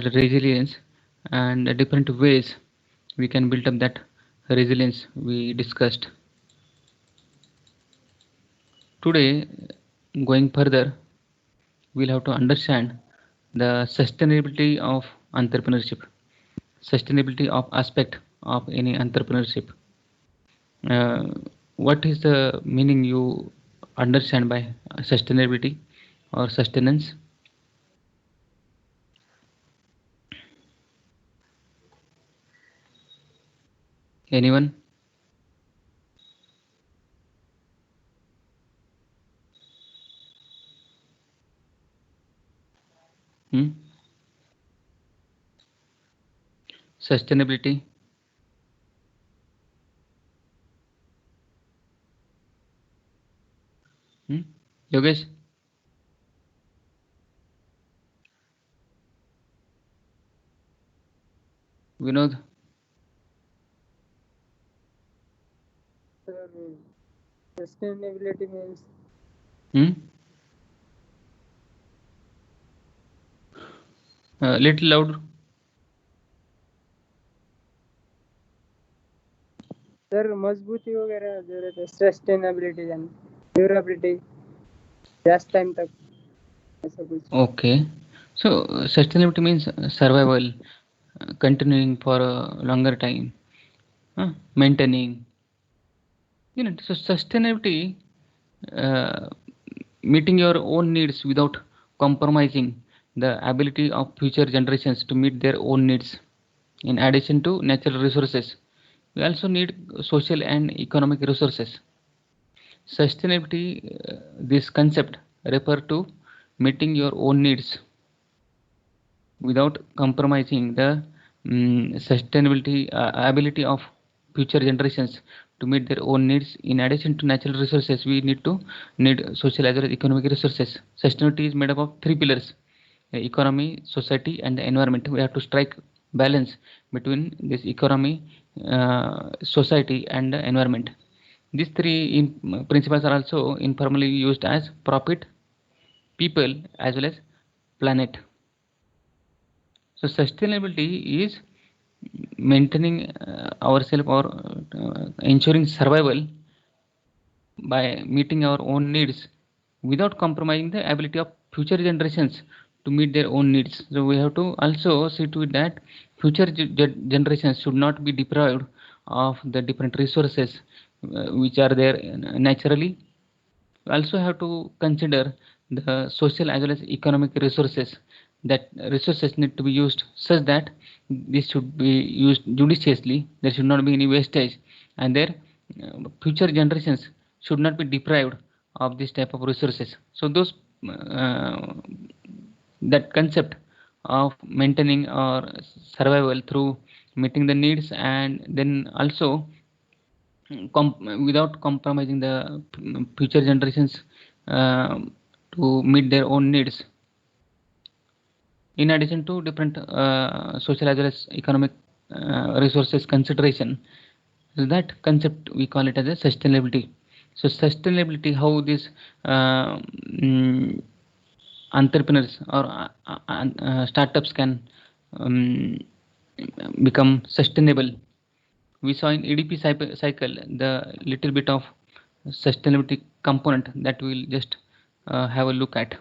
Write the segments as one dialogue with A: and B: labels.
A: resilience and the different ways we can build up that resilience we discussed. Today, going further, we'll have to understand the sustainability of entrepreneurship, sustainability of aspect of any entrepreneurship. Uh, what is the meaning you understand by sustainability or sustenance? Anyone? Hmm? Sustainability. Hmm? Yogesh? Vinod?
B: Sir, sustainability means
A: Hmm? Little louder.
B: Sir मजबूती वगैरह जो रहते हैं sustainability यानी durability last time तक ऐसा कुछ.
A: Okay. So sustainability means survival, continuing for a longer time, maintaining. So sustainability, uh, meeting your own needs without compromising the ability of future generations to meet their own needs. In addition to natural resources, we also need social and economic resources. Sustainability, this concept refer to meeting your own needs without compromising the sustainability ability of future generations to meet their own needs. In addition to natural resources, we need social as well as economic resources. Sustainability is made up of three pillars: economy, society, and the environment. We have to strike balance between this economy, society, and the environment. These three principles are also informally used as profit, people, as well as planet. So sustainability is maintaining ourselves or ensuring survival by meeting our own needs without compromising the ability of future generations to meet their own needs. So we have to also see to it that future generations should not be deprived of the different resources which are there naturally. We also have to consider the social as well as economic resources. That resources need to be used such that this should be used judiciously. There should not be any wastage, and their future generations should not be deprived of this type of resources. So those uh, that concept of maintaining or survival through meeting the needs, and then also without compromising the future generations uh, to meet their own needs. In addition to different social as well as economic resources consideration, that concept we call it as a sustainability. So sustainability, how these uh, mm, entrepreneurs or startups can um, become sustainable. We saw in EDP cycle the little bit of sustainability component that we'll just have a look at.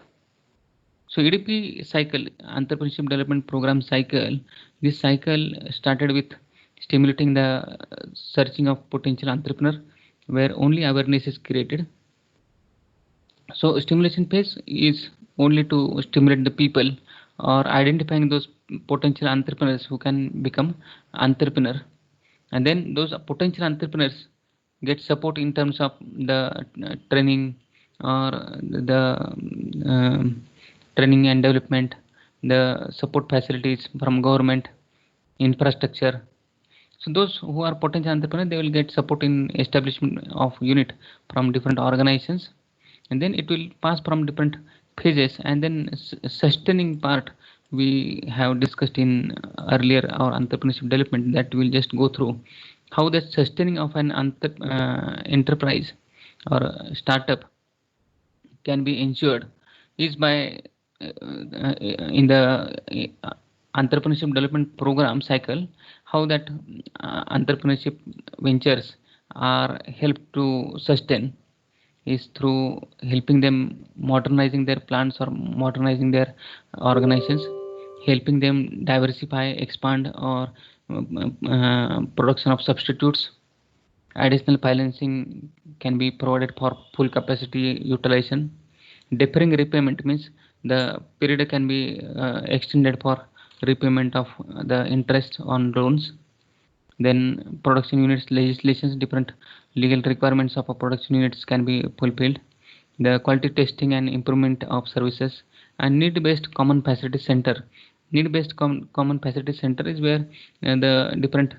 A: So EDP cycle, Entrepreneurship Development Program cycle, this cycle started with stimulating the searching of potential entrepreneur, where only awareness is created. So stimulation phase is only to stimulate the people or identifying those potential entrepreneurs who can become entrepreneur, and then those potential entrepreneurs get support in terms of the training or the um, training and development, the support facilities from government, infrastructure. So those who are potential entrepreneurs, they will get support in establishment of unit from different organizations, and then it will pass from different phases, and then sustaining part we have discussed in earlier our entrepreneurship development, that will just go through how the sustaining of an enterprise or startup can be ensured is by in the entrepreneurship development program cycle, how that entrepreneurship ventures are helped to sustain is through helping them modernizing their plants or modernizing their organizations, helping them diversify, expand, or production of substitutes. Additional financing can be provided for full capacity utilization. Deferring repayment means the period can be extended for repayment of the interest on loans. Then production units legislations, different legal requirements of a production units can be fulfilled. The quality testing and improvement of services, and need-based common facility center. Need-based common facility center is where the different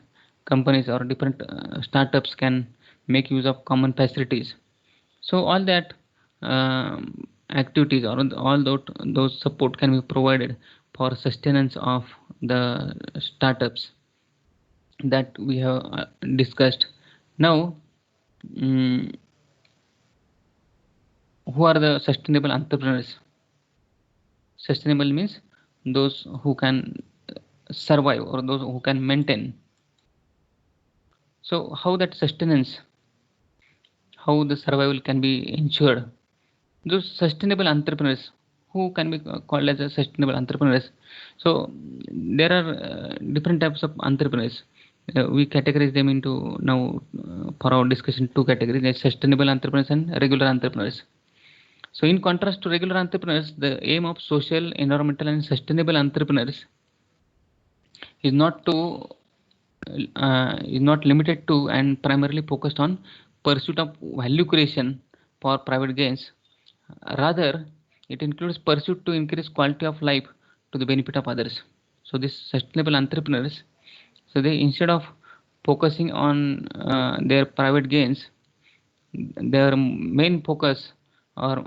A: companies or different startups can make use of common facilities. So all that activities or all those support can be provided for sustenance of the startups that we have discussed. Now, who are the sustainable entrepreneurs? Sustainable means those who can survive or those who can maintain. So how that sustenance, how the survival can be ensured? Those sustainable entrepreneurs, who can be called as a sustainable entrepreneurs? So there are different types of entrepreneurs. We categorize them into now for our discussion two categories: like sustainable entrepreneurs and regular entrepreneurs. So in contrast to regular entrepreneurs, the aim of social, environmental, and sustainable entrepreneurs is not limited to and primarily focused on pursuit of value creation for private gains. Rather, it includes pursuit to increase quality of life to the benefit of others. So these sustainable entrepreneurs, so they, instead of focusing on their private gains, their main focus, or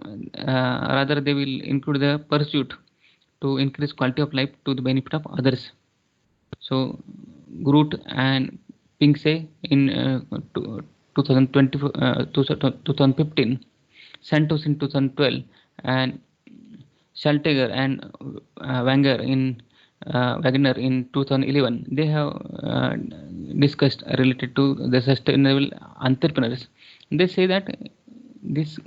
A: rather they will include the pursuit to increase quality of life to the benefit of others. So Groot and Pinksey in 2015, Santos in 2012, and Schaltiger and Wagner in 2011. They have discussed related to the sustainable entrepreneurs. They say that these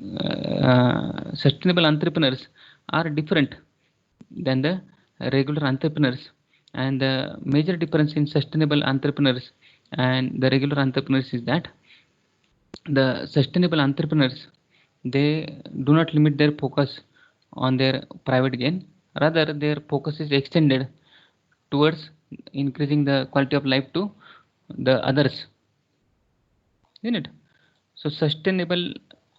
A: sustainable entrepreneurs are different than the regular entrepreneurs, and the major difference in sustainable entrepreneurs and the regular entrepreneurs is that the sustainable entrepreneurs, they do not limit their focus on their private gain, rather their focus is extended towards increasing the quality of life to the others, isn't it? So sustainable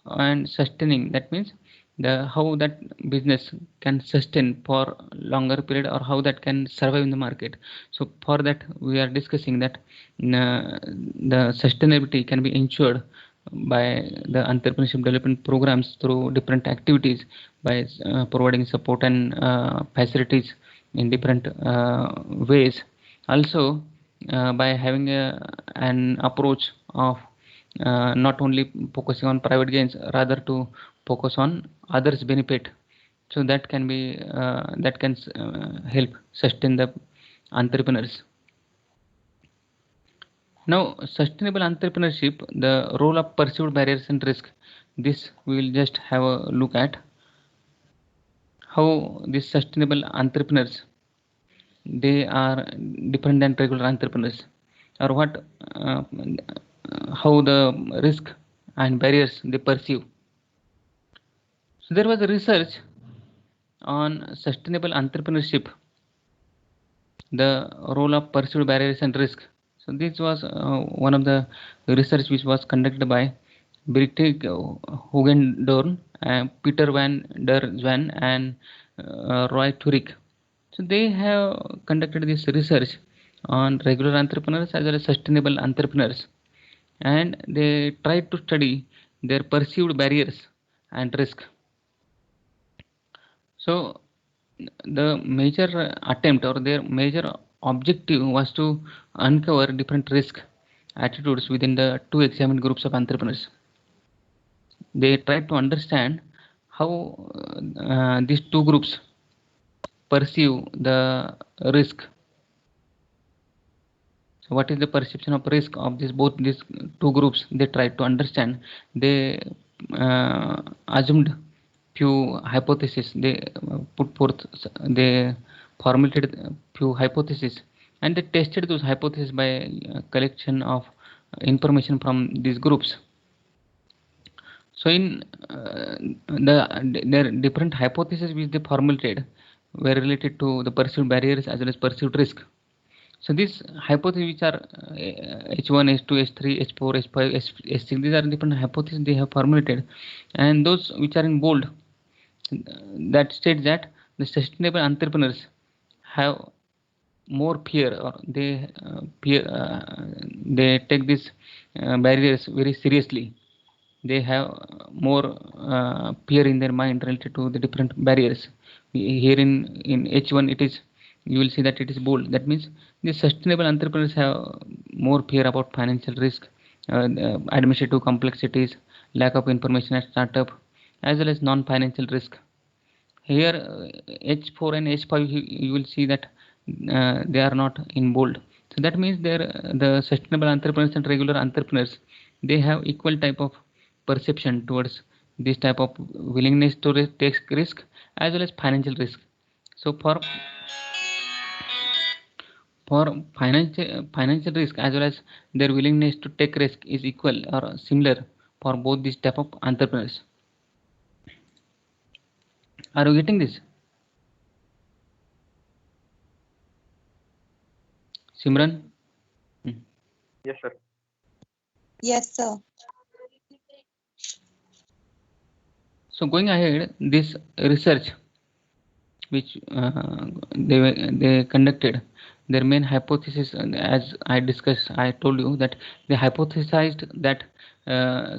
A: and sustaining, that means the how that business can sustain for longer period or how that can survive in the market. So for that we are discussing that the sustainability can be ensured by the entrepreneurship development programs through different activities, by providing support and facilities in different ways. Also by having an approach of not only focusing on private gains, rather to focus on others' benefit. So that can be help sustain the entrepreneurs. Now, sustainable entrepreneurship, the role of perceived barriers and risk. This we will just have a look at how these sustainable entrepreneurs, they are different than regular entrepreneurs, or what how the risk and barriers they perceive. So there was a research on sustainable entrepreneurship, the role of perceived barriers and risk. So this was one of the research which was conducted by Brigitte Hugendorn, Peter van der Zwan, and Roy Turek. So they have conducted this research on regular entrepreneurs as well as sustainable entrepreneurs, and they tried to study their perceived barriers and risk. So the major attempt or their major objective was to uncover different risk attitudes within the two examined groups of entrepreneurs. They tried to understand how these two groups perceive the risk. So what is the perception of risk of both these two groups? They tried to understand. They assumed few hypotheses. They put forth. They formulated few hypotheses, and they tested those hypotheses by collection of information from these groups. So in their different hypotheses which they formulated were related to the perceived barriers as well as perceived risk. So these hypotheses which are H1, H2, H3, H4, H5, H6, these are different hypotheses they have formulated, and those which are in bold that states that the sustainable entrepreneurs have more fear, or they they take these barriers very seriously. They have more fear in their mind related to the different barriers. Here in H1 it is, you will see that it is bold. That means the sustainable entrepreneurs have more fear about financial risk, administrative complexities, lack of information at startup, as well as non-financial risk. Here H4 and H5 you will see that they are not in bold. So that means the sustainable entrepreneurs and regular entrepreneurs, they have equal type of perception towards this type of willingness to take risk as well as financial risk. So for financial risk as well as their willingness to take risk is equal or similar for both these type of entrepreneurs. Are you getting this? Simran?
C: Yes, sir.
D: Yes, sir.
A: So going ahead, this research which they conducted, their main hypothesis, as I discussed, I told you that they hypothesized that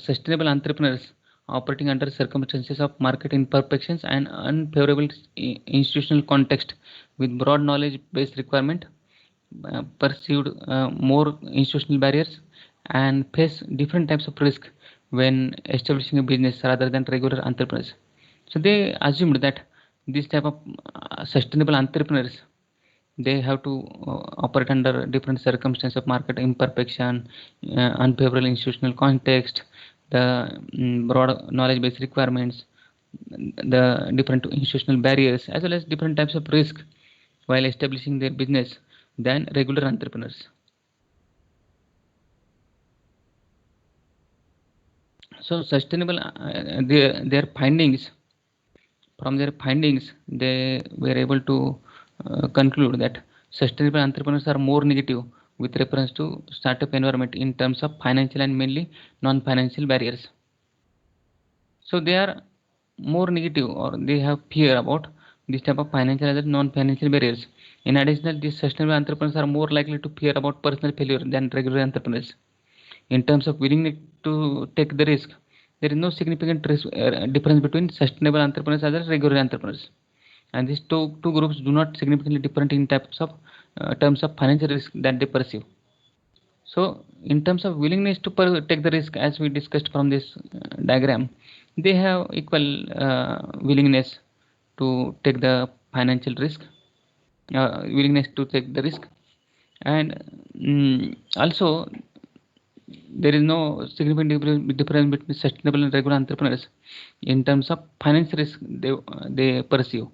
A: sustainable entrepreneurs operating under circumstances of market imperfections and unfavorable institutional context with broad knowledge based requirement perceived more institutional barriers and face different types of risk when establishing a business rather than regular entrepreneurs. So they assumed that this type of sustainable entrepreneurs, they have to operate under different circumstances of market imperfection, unfavorable institutional context, the broad knowledge based requirements, the different institutional barriers, as well as different types of risk while establishing their business than regular entrepreneurs. So sustainable their findings, from their findings they were able to conclude that sustainable entrepreneurs are more negative with reference to startup environment in terms of financial and mainly non-financial barriers. So they are more negative, or they have fear about this type of financial and non-financial barriers. In addition, these sustainable entrepreneurs are more likely to fear about personal failure than regular entrepreneurs. In terms of willingness to take the risk, there is no significant difference between sustainable entrepreneurs and regular entrepreneurs. And these two groups do not significantly different in types of terms of financial risk that they perceive. So in terms of willingness to take the risk, as we discussed from this diagram, they have equal willingness to take the financial risk, willingness to take the risk, and also there is no significant difference between sustainable and regular entrepreneurs in terms of financial risk they perceive.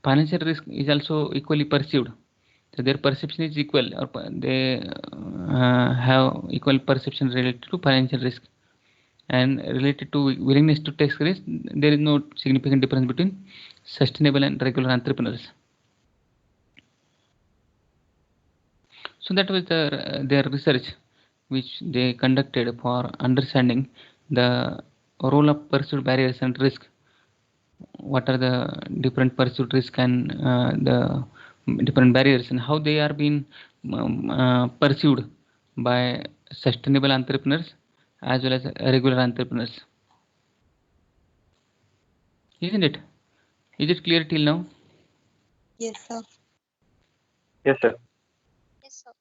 A: Financial risk is also equally perceived. So their perception is equal, or they have equal perception related to financial risk, and related to willingness to take risk, there is no significant difference between sustainable and regular entrepreneurs. So that was their research which they conducted for understanding the role of perceived barriers and risk. What are the different perceived risk and the different barriers, and how they are being perceived by sustainable entrepreneurs as well as regular entrepreneurs. Isn't it? Is it clear till now?
D: Yes, sir.
C: Yes, sir.
D: Yes, sir.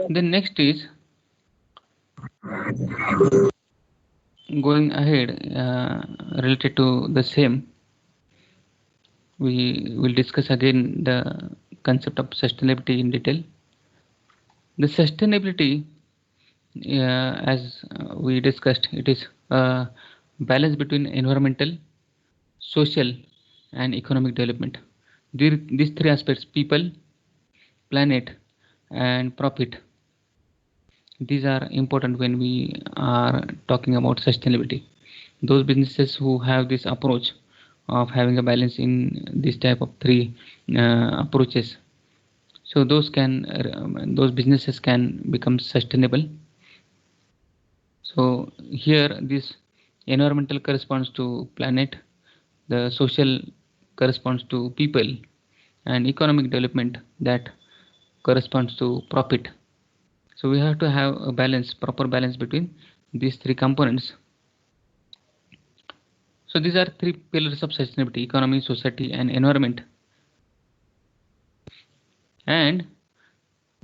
A: Then next is going ahead related to the same. we will discuss again the concept of sustainability in detail. The sustainability, as we discussed, it is a balance between environmental, social, and economic development. These three aspects: people, planet, and profit. These are important when we are talking about sustainability. Those businesses who have this approach of having a balance in this type of three approaches, so those businesses can become sustainable. So here this environmental corresponds to planet, the social corresponds to people, and economic development that corresponds to profit. So we have to have a balance, proper balance between these three components. So these are three pillars of sustainability: economy, society, and environment. And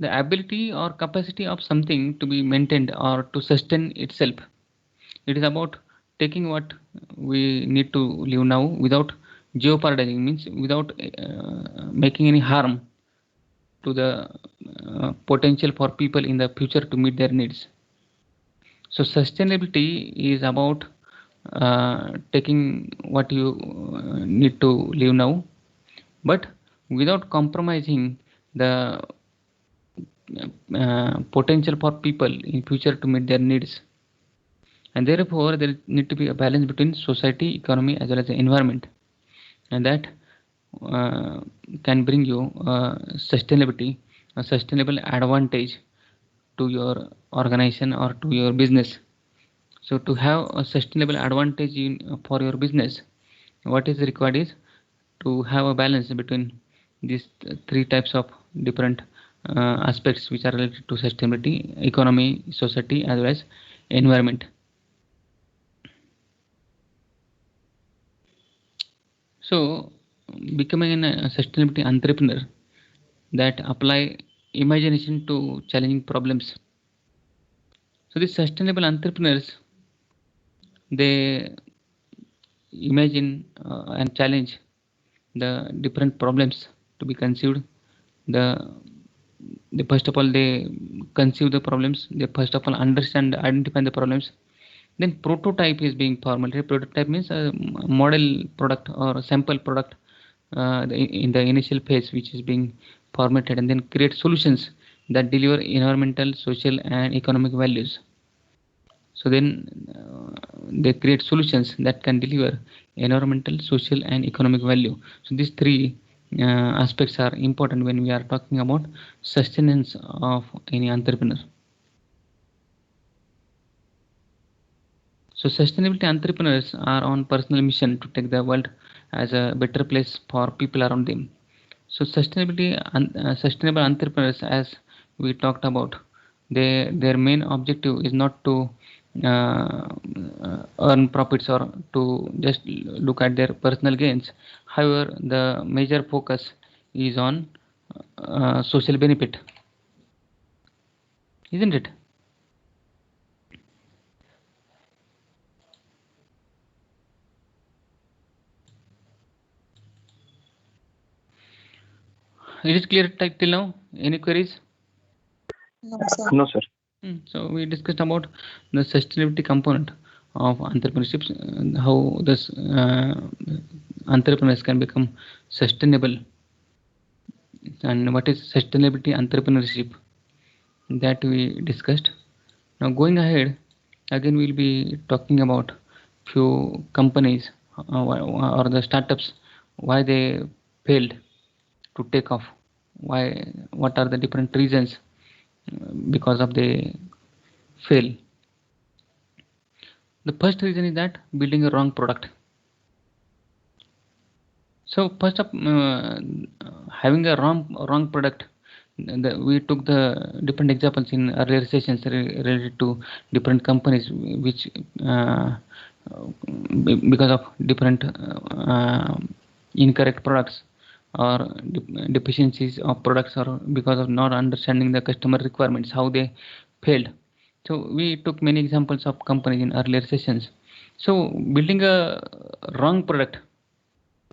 A: the ability or capacity of something to be maintained or to sustain itself. It is about taking what we need to live now without jeopardizing, means without making any harm to the potential for people in the future to meet their needs. So sustainability is about taking what you need to live now, but without compromising the potential for people in future to meet their needs. And therefore there need to be a balance between society, economy, as well as the environment, and that can bring you sustainability, a sustainable advantage to your organization or to your business. So to have a sustainable advantage for your business, what is required is to have a balance between these three types of different aspects which are related to sustainability: economy, society, as well as environment. So becoming a sustainability entrepreneur that apply imagination to challenging problems. So these sustainable entrepreneurs, they imagine and challenge the different problems to be conceived. The first of all, they conceive the problems. They first of all understand, identify the problems. Then prototype is being formulated. Prototype means a model product or a sample product in the initial phase, which is being formatted, and then create solutions that deliver environmental, social, and economic values. So then they create solutions that can deliver environmental, social, and economic value. So these three aspects are important when we are talking about sustenance of any entrepreneur. So sustainability entrepreneurs are on personal mission to take the world as a better place for people around them. So sustainable entrepreneurs, as we talked about, their main objective is not to earn profits or to just look at their personal gains. However, the major focus is on social benefit, isn't it? Is it clear till now? Any queries?
D: No, sir.
C: No, sir.
A: So we discussed about the sustainability component of entrepreneurship, how this entrepreneurs can become sustainable, and what is sustainability entrepreneurship, that we discussed. Now going ahead, again we'll be talking about few companies or the startups, why they failed to take off, what are the different reasons because of they fail. The first reason is that building a wrong product. So first of having a wrong product, we took the different examples in earlier sessions related to different companies which because of different incorrect products or deficiencies of products, or because of not understanding the customer requirements, how they failed. So we took many examples of companies in earlier sessions. So building a wrong product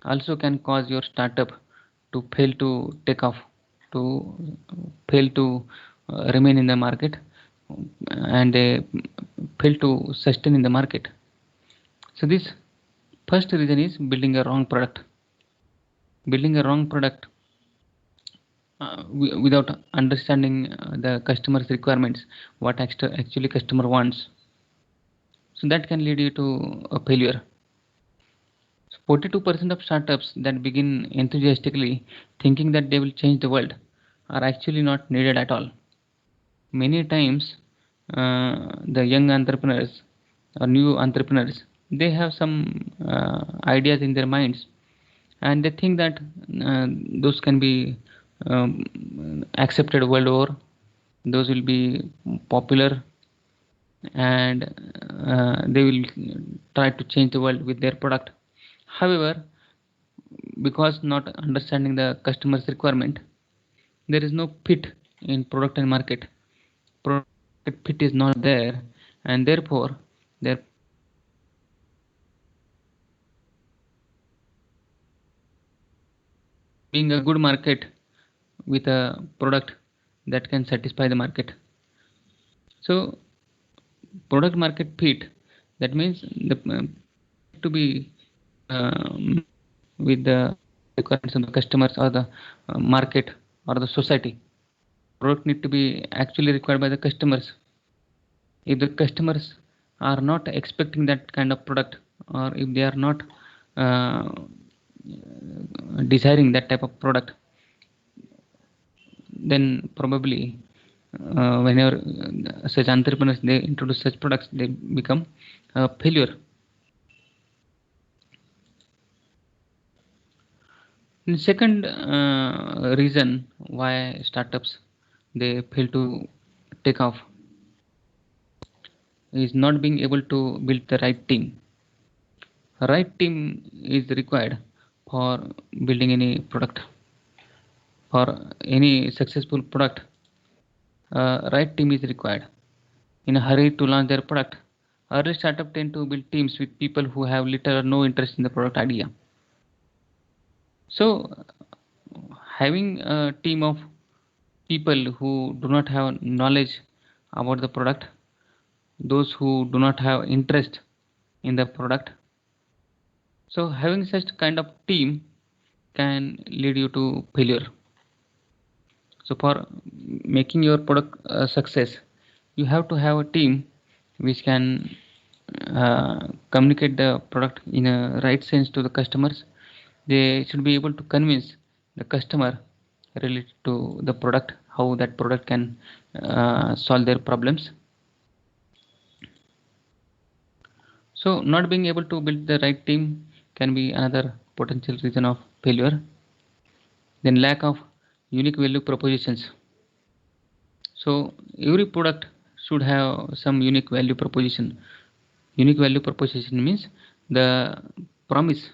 A: also can cause your startup to fail to take off, to fail to remain in the market, and fail to sustain in the market. So this first reason is building a wrong product. Building a wrong product without understanding the customer's requirements, what actually customer wants. So that can lead you to a failure. 42% of startups that begin enthusiastically thinking that they will change the world are actually not needed at all. Many times, the young entrepreneurs or new entrepreneurs, they have some ideas in their minds, and they think that those can be accepted world over, those will be popular, and they will try to change the world with their product. However, because not understanding the customer's requirement, there is no fit in product and market. Product fit is not there, and therefore there being a good market with a product that can satisfy the market. So product market fit, that means the to be with the requirements of the customers or the market or the society. Product need to be actually required by the customers. If the customers are not expecting that kind of product, or if they are not desiring that type of product, then probably whenever such entrepreneurs they introduce such products, they become a failure. The second reason why startups they fail to take off is not being able to build the right team. A right team is required for building any product. For any successful product, right team is required. In a hurry to launch their product, early startups tend to build teams with people who have little or no interest in the product idea. So having a team of people who do not have knowledge about the product, those who do not have interest in the product, so having such kind of team can lead you to failure. So for making your product a success, you have to have a team which can communicate the product in a right sense to the customers. They should be able to convince the customer related to the product, how that product can solve their problems. So not being able to build the right team can be another potential reason of failure. Then lack of unique value propositions. So every product should have some unique value proposition. Unique value proposition means the promise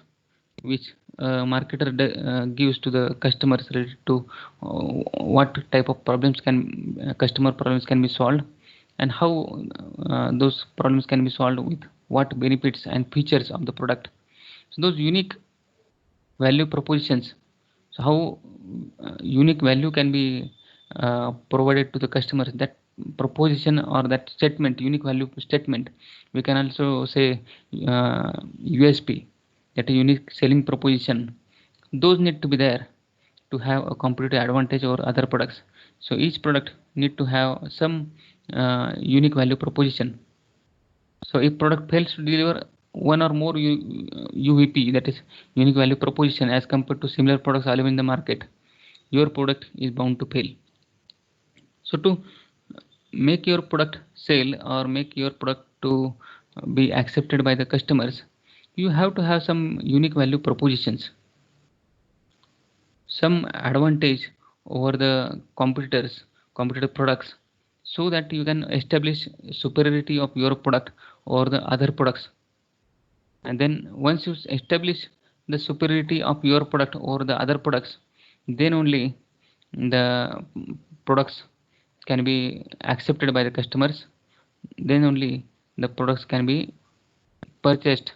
A: which a marketer gives to the customers related to what type of problems can customer problems can be solved, and how those problems can be solved with what benefits and features of the product. So those unique value propositions. So how unique value can be provided to the customers, that proposition or that statement, unique value statement, we can also say USP, that a unique selling proposition. Those need to be there to have a competitive advantage over other products. So each product need to have some unique value proposition. So if product fails to deliver one or more UVP, that is unique value proposition, as compared to similar products available in the market, your product is bound to fail. So to make your product sell or make your product to be accepted by the customers, you have to have some unique value propositions, some advantage over the competitor products, so that you can establish superiority of your product over the other products. And then once you establish the superiority of your product over the other products, then only the products can be accepted by the customers, then only the products can be purchased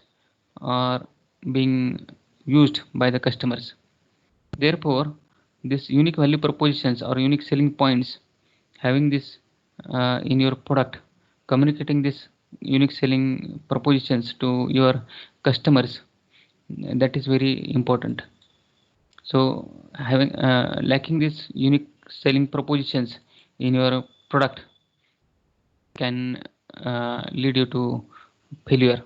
A: or being used by the customers. Therefore, this unique value propositions or unique selling points, having this in your product, communicating this unique selling propositions to your customers, that is very important. So having lacking these unique selling propositions in your product can lead you to failure.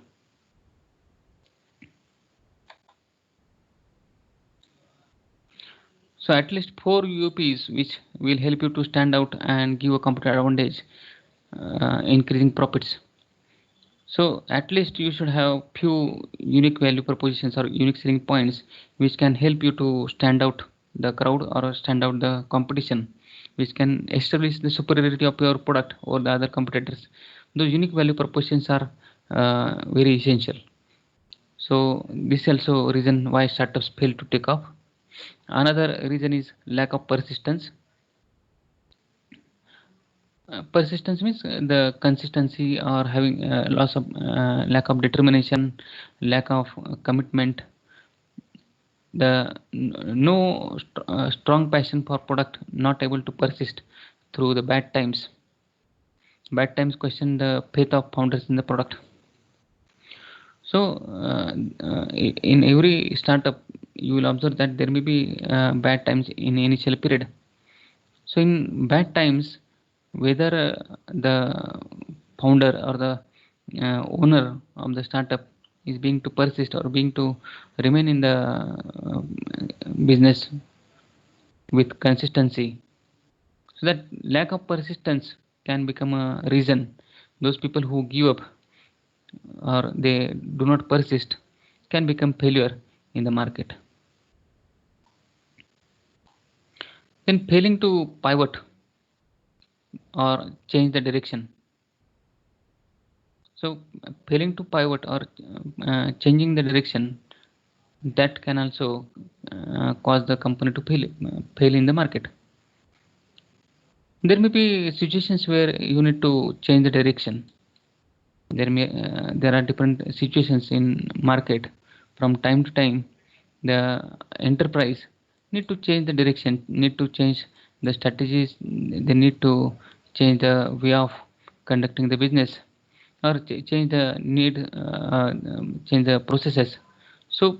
A: So at least 4 UPs which will help you to stand out and give a competitive advantage, increasing profits. So at least you should have few unique value propositions or unique selling points which can help you to stand out the crowd or stand out the competition, which can establish the superiority of your product over the other competitors. Those unique value propositions are very essential. So this is also reason why startups fail to take off. Another reason is lack of persistence. Persistence means the consistency or having loss of lack of determination, lack of commitment, the strong passion for product, not able to persist through the bad times. Bad times question the faith of founders in the product. So in every startup you will observe that there may be bad times in initial period. So in bad times, whether the founder or the owner of the startup is being to persist or being to remain in the business with consistency, so that lack of persistence can become a reason. Those people who give up or they do not persist can become failure in the market. Then failing to pivot or change the direction. So failing to pivot or changing the direction, that can also cause the company to fail in the market. There may be situations where you need to change the direction. There are different situations in market. From time to time, the enterprise need to change the direction, need to change the strategies, they need to change the way of conducting the business, or change the processes. So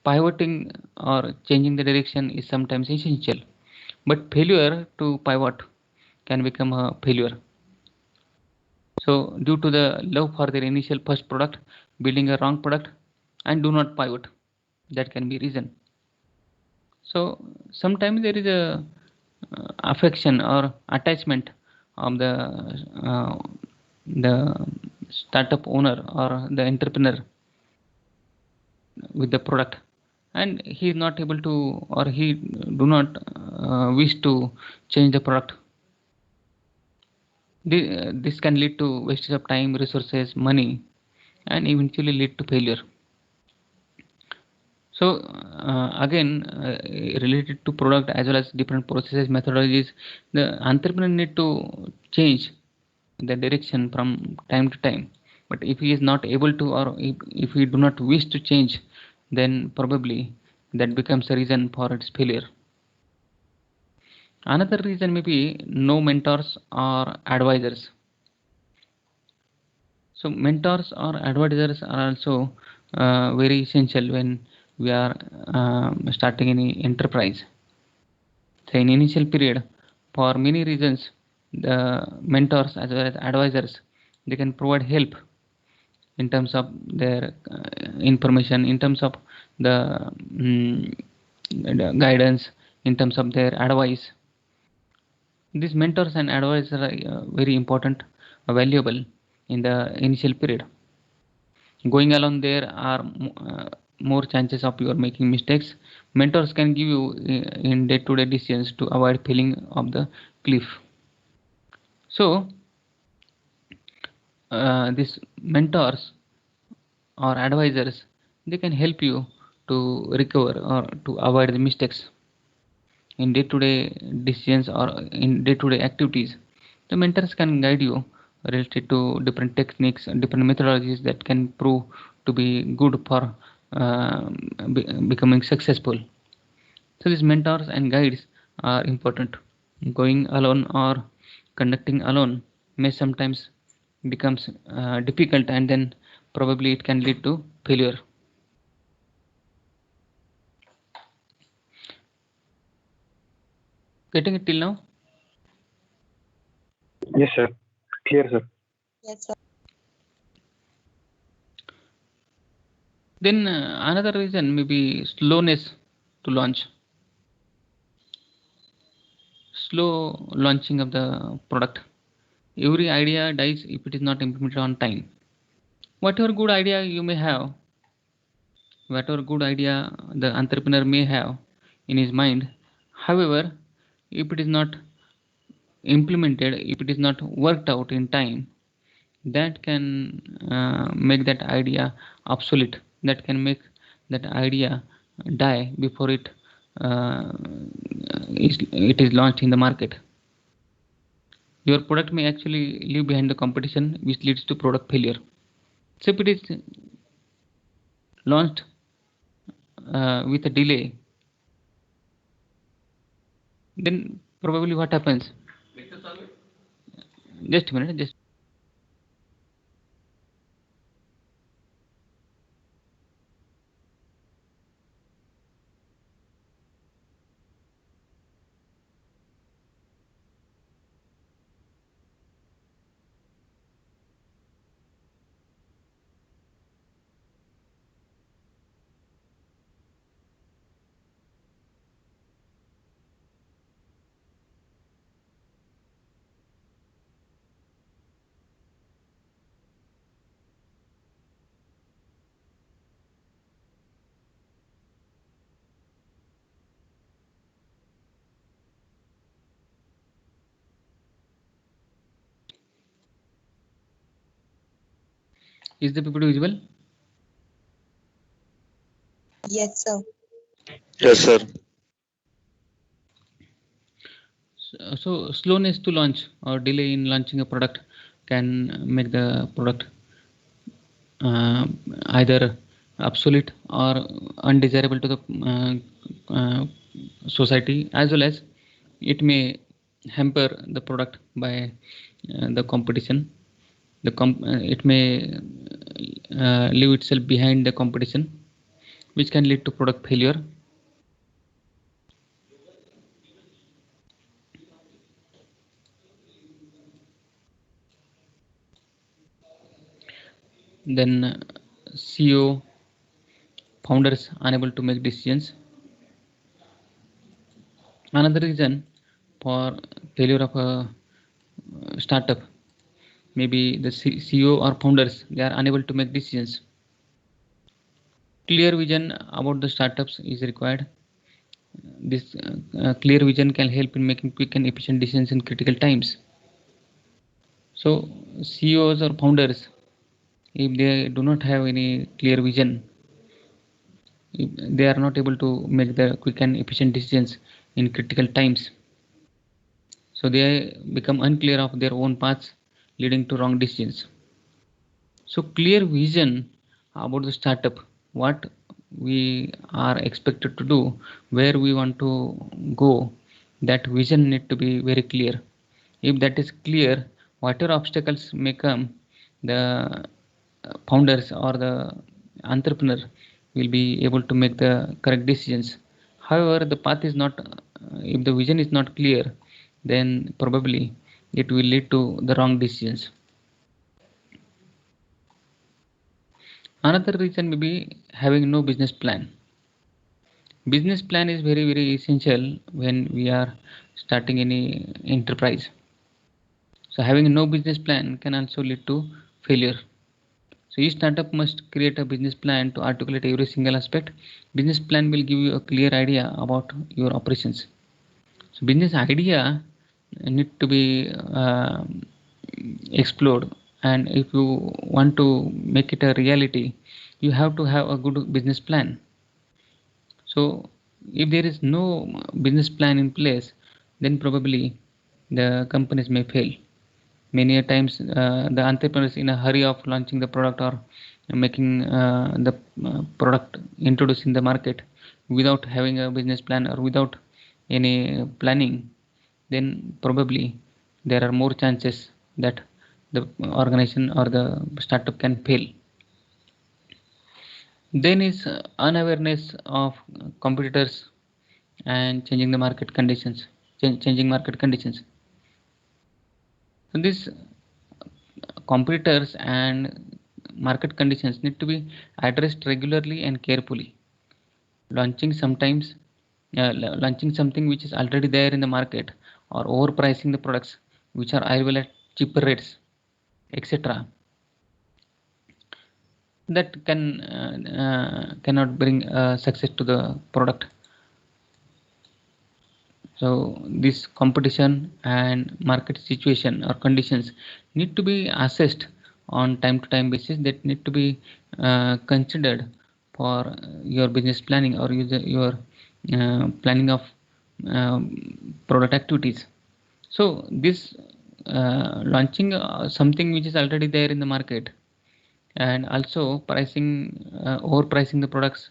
A: pivoting or changing the direction is sometimes essential, but failure to pivot can become a failure. So due to the love for their initial first product, building a wrong product and do not pivot, that can be reason. So sometimes there is a affection or attachment of the startup owner or the entrepreneur with the product, and he is not able to, or he do not wish to change the product. This can lead to wastage of time, resources, money, and eventually lead to failure. So again, related to product as well as different processes, methodologies, the entrepreneur need to change the direction from time to time. But if he is not able to, or if he do not wish to change, then probably that becomes a reason for its failure. Another reason may be no mentors or advisors. So mentors or advisors are also very essential when we are starting any enterprise. So in initial period, for many reasons, the mentors as well as advisors, they can provide help in terms of their information, in terms of the guidance, in terms of their advice. These mentors and advisors are very important, valuable in the initial period. Going along, there are more chances of you are making mistakes. Mentors can give you in day-to-day decisions to avoid falling off the cliff. So these mentors or advisors, they can help you to recover or to avoid the mistakes in day-to-day decisions or in day-to-day activities. The mentors can guide you related to different techniques and different methodologies that can prove to be good for becoming successful. So these mentors and guides are important. Going alone or conducting alone may sometimes becomes difficult, and then probably it can lead to failure. Getting it till now?
C: Yes, sir. Clear, sir.
D: Yes, sir.
A: Then another reason may be slowness to launch. Slow launching of the product. Every idea dies if it is not implemented on time. Whatever good idea you may have, whatever good idea the entrepreneur may have in his mind, however, if it is not implemented, if it is not worked out in time, that can make that idea obsolete, that can make that idea die before it is launched in the market. Your product may actually leave behind the competition, which leads to product failure. So if it is launched with a delay, then probably what happens? Just a minute. Is the PPT visible?
D: Yes, sir.
E: Yes, sir.
A: So slowness to launch or delay in launching a product can make the product either obsolete or undesirable to the society, as well as it may hamper the product by the competition. It may leave itself behind the competition, which can lead to product failure. Then CEO, founders unable to make decisions. Another reason for failure of a startup, maybe the CEO or founders, they are unable to make decisions. Clear vision about the startups is required. This clear vision can help in making quick and efficient decisions in critical times. So CEOs or founders, if they do not have any clear vision, if they are not able to make the quick and efficient decisions in critical times, so they become unclear of their own paths, leading to wrong decisions. So clear vision about the startup, what we are expected to do, where we want to go, that vision need to be very clear. If that is clear, whatever obstacles may come, the founders or the entrepreneur will be able to make the correct decisions. However, the path is not, if the vision is not clear, then probably it will lead to the wrong decisions. Another reason may be having no business plan. Business plan is very, very essential when we are starting any enterprise. So having no business plan can also lead to failure. So each startup must create a business plan to articulate every single aspect. Business plan will give you a clear idea about your operations. So business idea need to be explored, and if you want to make it a reality, you have to have a good business plan. So if there is no business plan in place, then probably the companies may fail. Many a times the entrepreneurs in a hurry of launching the product or making the product introduced in the market without having a business plan or without any planning, then probably there are more chances that the organization or the startup can fail. Then is unawareness of competitors and changing the market conditions, changing market conditions. So these competitors and market conditions need to be addressed regularly and carefully. Launching something which is already there in the market, or overpricing the products which are available at cheaper rates, etc., that cannot bring success to the product. So this competition and market situation or conditions need to be assessed on time to time basis. That need to be considered for your business planning or your planning of product activities. So this launching something which is already there in the market, and also overpricing the products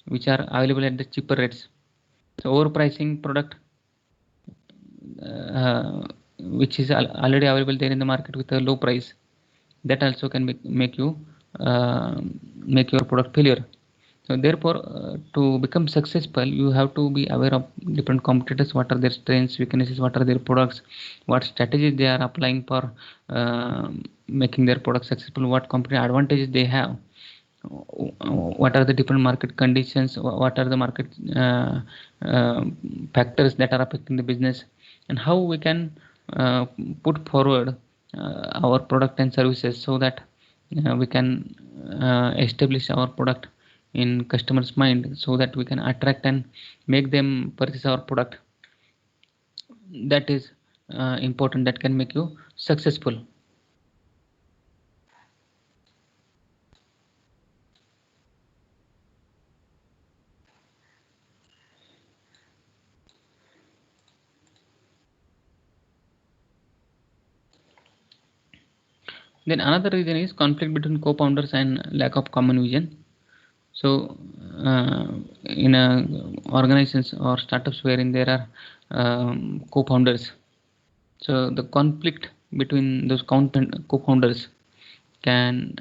A: which are available at the cheaper rates. So overpricing product which is already available there in the market with a low price, that also can make your product failure. So therefore, to become successful, you have to be aware of different competitors, what are their strengths, weaknesses, what are their products, what strategies they are applying for making their product successful, what competitive advantages they have, what are the different market conditions, what are the market factors that are affecting the business, and how we can put forward our product and services so that we can establish our product in customers' mind, so that we can attract and make them purchase our product. That is important, that can make you successful. Then another reason is conflict between co-founders and lack of common vision. So in organizations or startups wherein there are co-founders, so the conflict between those co-founders can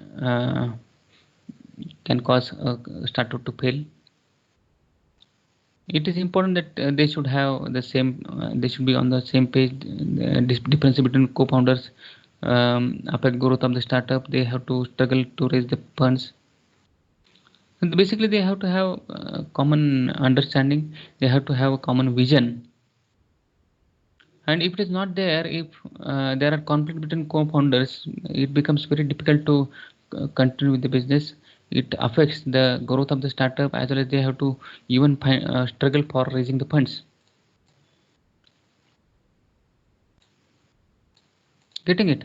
A: cause a startup to fail. It is important that they should have the same, they should be on the same page. Difference between co-founders affect growth of the startup. They have to struggle to raise the funds. And basically, they have to have common understanding. They have to have a common vision. And if it is not there, if there are conflict between co-founders, it becomes very difficult to continue with the business. It affects the growth of the startup, as well as they have to even struggle for raising the funds. Getting it?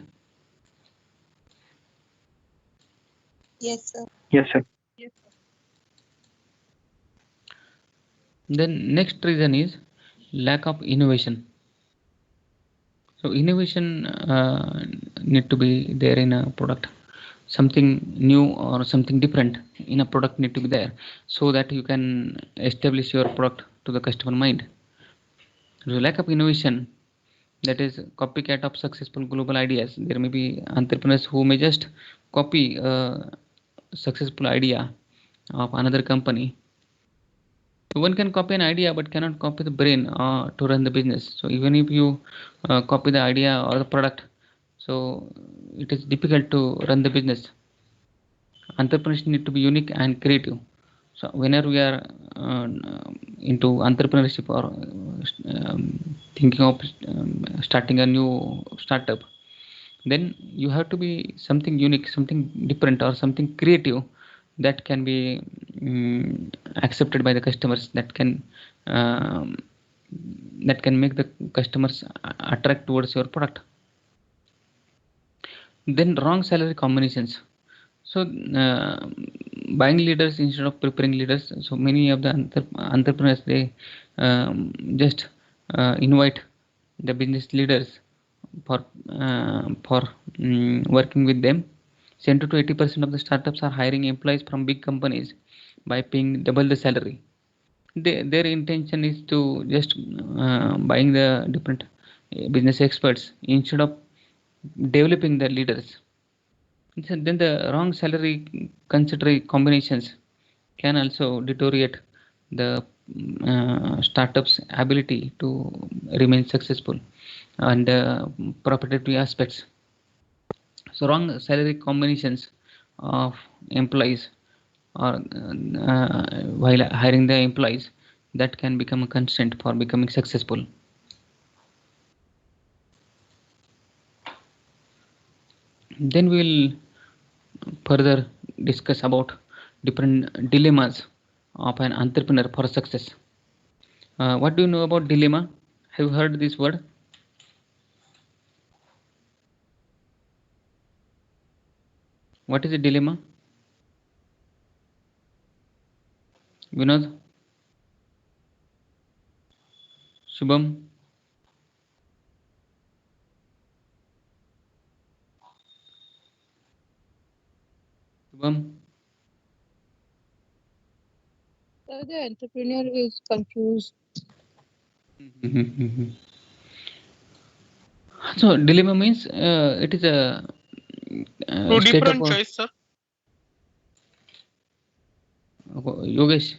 D: Yes, sir.
C: Yes, sir.
A: Then next reason is lack of innovation. So innovation need to be there in a product. Something new or something different in a product need to be there, so that you can establish your product to the customer mind. So lack of innovation, that is copycat of successful global ideas. There may be entrepreneurs who may just copy a successful idea of another company. One can copy an idea but cannot copy the brain to run the business. So even if you copy the idea or the product, so it is difficult to run the business. Entrepreneurs need to be unique and creative. So whenever we are into entrepreneurship or thinking of starting a new startup, then you have to be something unique, something different, or something creative that can be accepted by the customers, that can make the customers attract towards your product. Then wrong salary combinations. So buying leaders instead of preparing leaders. So many of the entrepreneurs, they just invite the business leaders for working with them, 70 to 80% of the startups are hiring employees from big companies by paying double the salary. Their intention is to just buying the different business experts instead of developing the leaders. So then the wrong salary consider combinations can also deteriorate the startup's ability to remain successful and profitability aspects. So wrong salary combinations of employees or while hiring the employees, that can become a constraint for becoming successful. Then we will further discuss about different dilemmas of an entrepreneur for success. What do you know about dilemma? Have you heard this word? What is a dilemma? Vinod? Shubham? Shubham?
D: So the entrepreneur is confused.
A: So dilemma means it is a
E: Two
A: state
E: different
A: of
E: choice, sir.
A: Yogesh.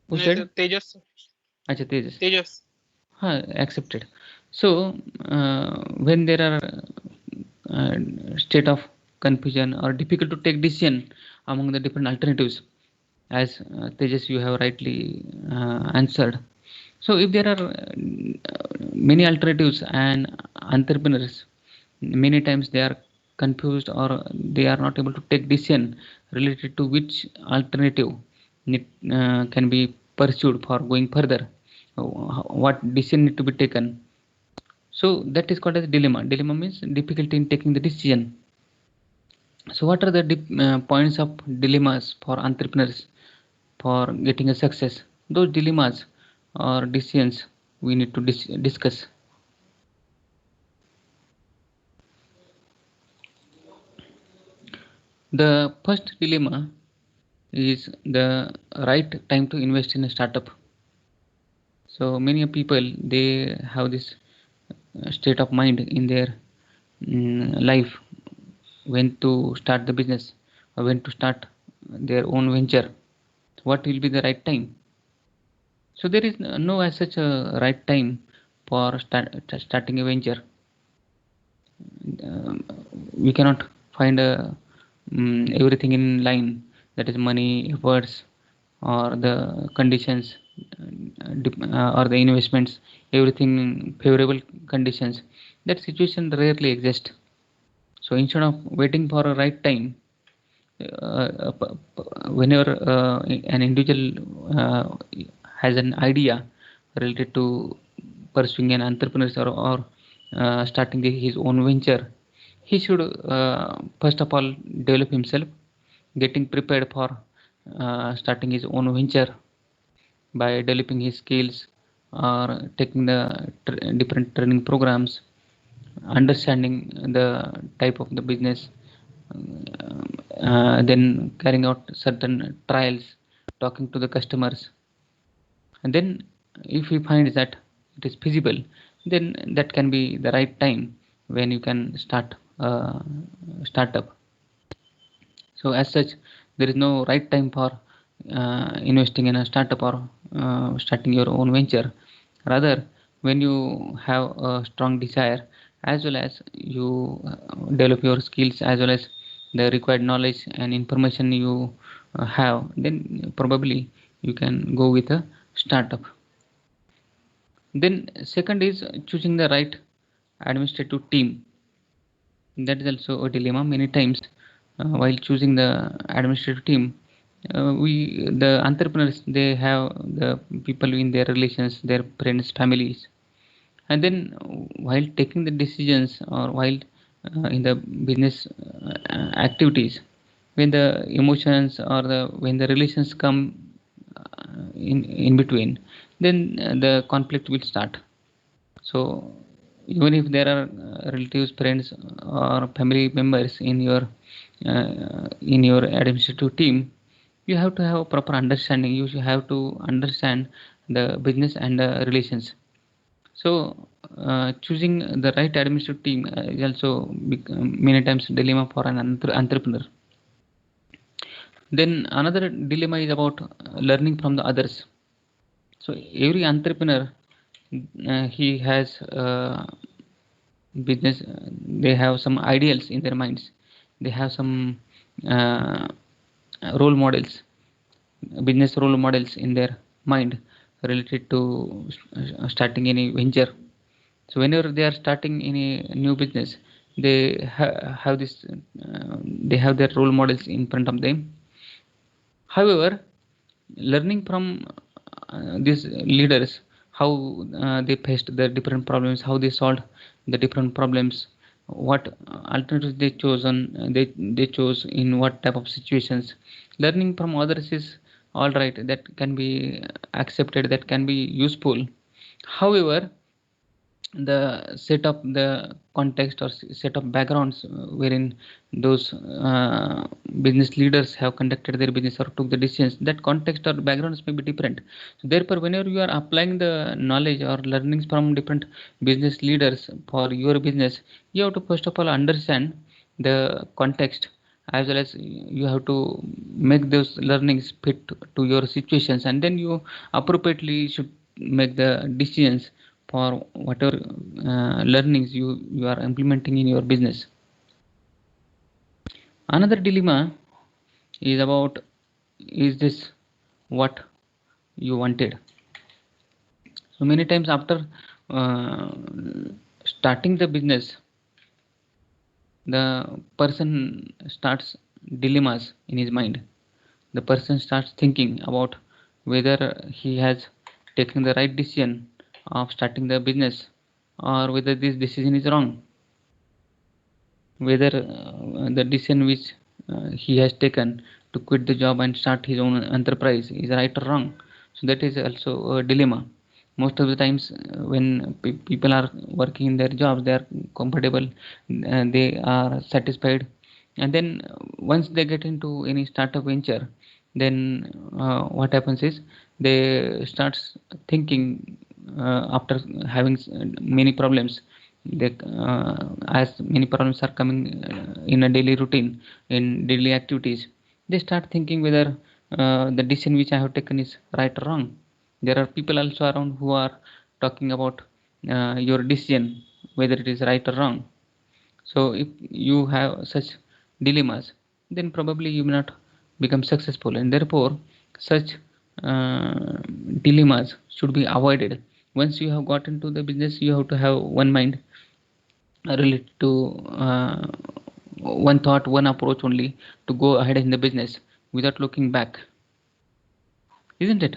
A: Who
E: Yes,
A: said?
E: sir. Tejas.
A: Acha, Tejas.
E: Tejas.
A: Accepted. So when there are state of confusion or difficult to take decision among the different alternatives, as Tejas you have rightly answered. So if there are many alternatives and entrepreneurs, many times they are confused or they are not able to take decision related to which alternative can be pursued for going further, what decision need to be taken. So that is called as dilemma. Dilemma means difficulty in taking the decision. So what are the points of dilemmas for entrepreneurs for getting a success? Those dilemmas or decisions we need to discuss. The first dilemma is the right time to invest in a startup. So many people, they have this state of mind in their life when to start the business or when to start their own venture. What will be the right time? So there is no as such a right time for starting a venture. We cannot find everything in line, that is money, efforts, or the conditions, or the investments, everything favorable conditions. That situation rarely exists. So instead of waiting for a right time, whenever an individual has an idea related to pursuing an entrepreneurship or starting his own venture, he should first of all develop himself, getting prepared for starting his own venture by developing his skills or taking the different training programs, understanding the type of the business, then carrying out certain trials, talking to the customers, and then if he finds that it is feasible, then that can be the right time when you can start a startup. So as such, there is no right time for investing in a startup or starting your own venture. Rather, when you have a strong desire, as well as you develop your skills, as well as the required knowledge and information you have, then probably you can go with a startup. Then second is choosing the right administrative team. That is also a dilemma many times. While choosing the administrative team, the entrepreneurs, they have the people in their relations, their friends, families, and then while taking the decisions or while in the business activities, when the emotions or when the relations come in between, then the conflict will start. So even if there are relatives, friends, or family members in your administrative team, you have to have a proper understanding. You should have to understand the business and the relations. So choosing the right administrative team is also many times dilemma for an entrepreneur. Then another dilemma is about learning from the others. So every entrepreneur, he has business. They have some ideals in their minds. They have some uh, role models, business role models in their mind related to starting any venture. So whenever they are starting any new business, they have this. They have their role models in front of them. However, learning from these leaders, how they faced the different problems, how they solved the different problems, what alternatives they chosen, they chose in what type of situations. Learning from others is all right. That can be accepted. That can be useful. However, the set of the context or set of backgrounds wherein those business leaders have conducted their business or took the decisions, that context or backgrounds may be different. So therefore, whenever you are applying the knowledge or learnings from different business leaders for your business, you have to first of all understand the context, as well as you have to make those learnings fit to your situations, and then you appropriately should make the decisions for whatever learnings you are implementing in your business. Another dilemma is about, is this what you wanted? So many times after starting the business, the person starts dilemmas in his mind. The person starts thinking about whether he has taken the right decision of starting the business, or whether this decision is wrong, whether the decision which he has taken to quit the job and start his own enterprise is right or wrong. So that is also a dilemma. Most of the times when people are working in their jobs, they are comfortable, they are satisfied, and then once they get into any startup venture, then what happens is they start thinking, after having many problems, they, as many problems are coming in a daily routine, in daily activities, they start thinking whether the decision which I have taken is right or wrong. There are people also around who are talking about your decision, whether it is right or wrong. So if you have such dilemmas, then probably you may not become successful, and therefore such uh, dilemmas should be avoided. Once you have got into the business, you have to have one mind related to one thought, one approach only, to go ahead in the business without looking back, isn't it?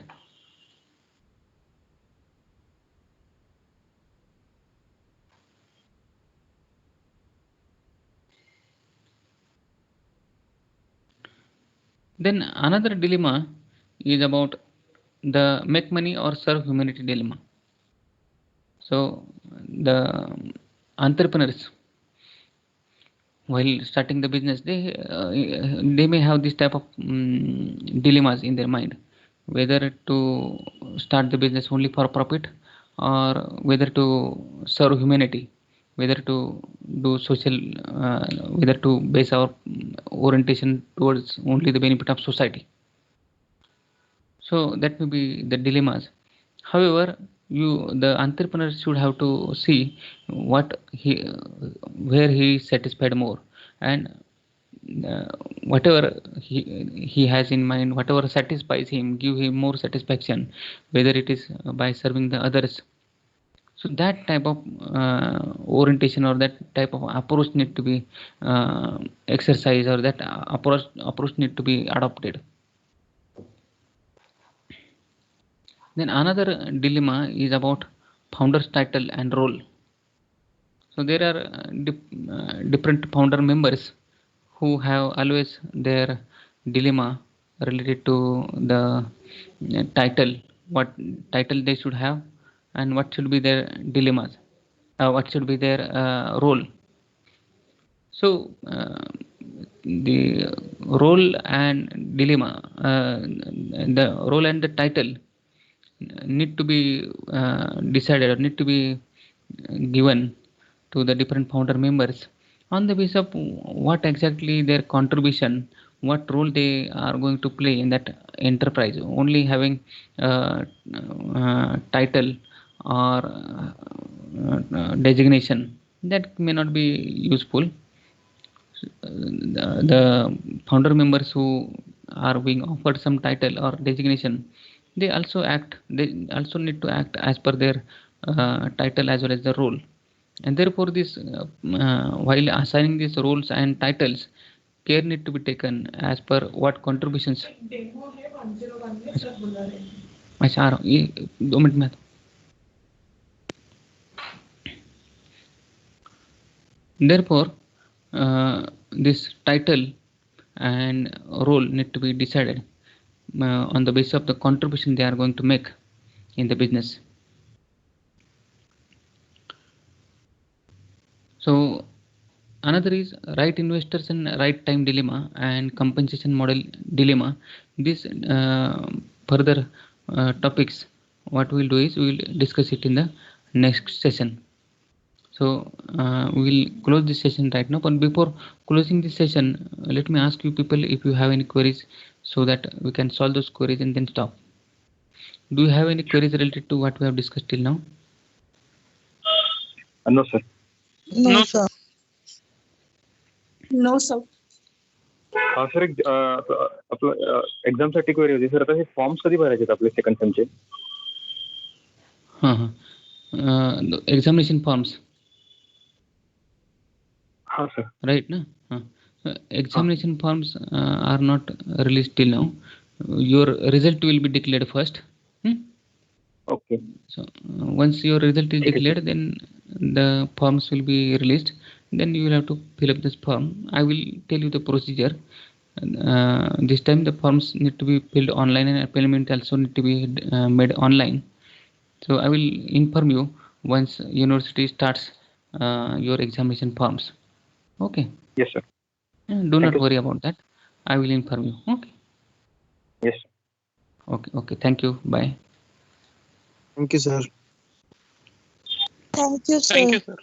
A: Then another dilemma is about the make money or serve humanity dilemma. So the entrepreneurs, while starting the business, they may have this type of dilemmas in their mind, whether to start the business only for profit, or whether to serve humanity, whether to do social, whether to base our orientation towards only the benefit of society. So that may be the dilemmas. However, the entrepreneur should have to see what he, where he is satisfied more, and uh, whatever he has in mind, whatever satisfies him, give him more satisfaction, whether it is by serving the others. So that type of orientation, or that type of approach need to be exercised, or that approach need to be adopted. Then another dilemma is about founder's title and role. So there are different founder members who have always their dilemma related to the title, what title they should have, and what should be their dilemmas. what should be their role. So the role and dilemma, the role and the title need to be decided or need to be given to the different founder members on the basis of what exactly their contribution, what role they are going to play in that enterprise. Only having title or designation, that may not be useful. The founder members who are being offered some title or designation, they also need to act as per their title as well as the role. And therefore this while assigning these roles and titles, care need to be taken as per what contributions. अच्छा आ रहा हूँ, ये 2 minute में. Therefore this title and role need to be decided on the basis of the contribution they are going to make in the business. So another is right investors and right time dilemma and compensation model dilemma. This further topics, what we will do is we will discuss it in the next session. So we will close this session right now, but before closing this session, let me ask you people if you have any queries, so that we can solve those queries and then stop. Do you have any queries related to what we have discussed till now?
C: No, sir.
D: No, sir. No, sir.
C: Sir एक आपलं एक्झामसाठी query होती sir. आता हे forms कधी भरायचे आहेत आपले second सेमचे?
A: Examination forms.
C: हां sir.
A: Right, no? Examination forms are not released till now. Your result will be declared first.
C: Okay.
A: So once your result is declared, then the forms will be released. Then you will have to fill up this form. I will tell you the procedure. This time the forms need to be filled online and payment also need to be made online. So I will inform you once university starts your examination forms. Okay.
C: Yes, sir.
A: Do not worry about that. I will inform you. Okay.
C: Yes, sir.
A: Okay. Thank you. Bye.
E: Thank you, sir.
D: Thank you, sir.
E: Thank you, sir.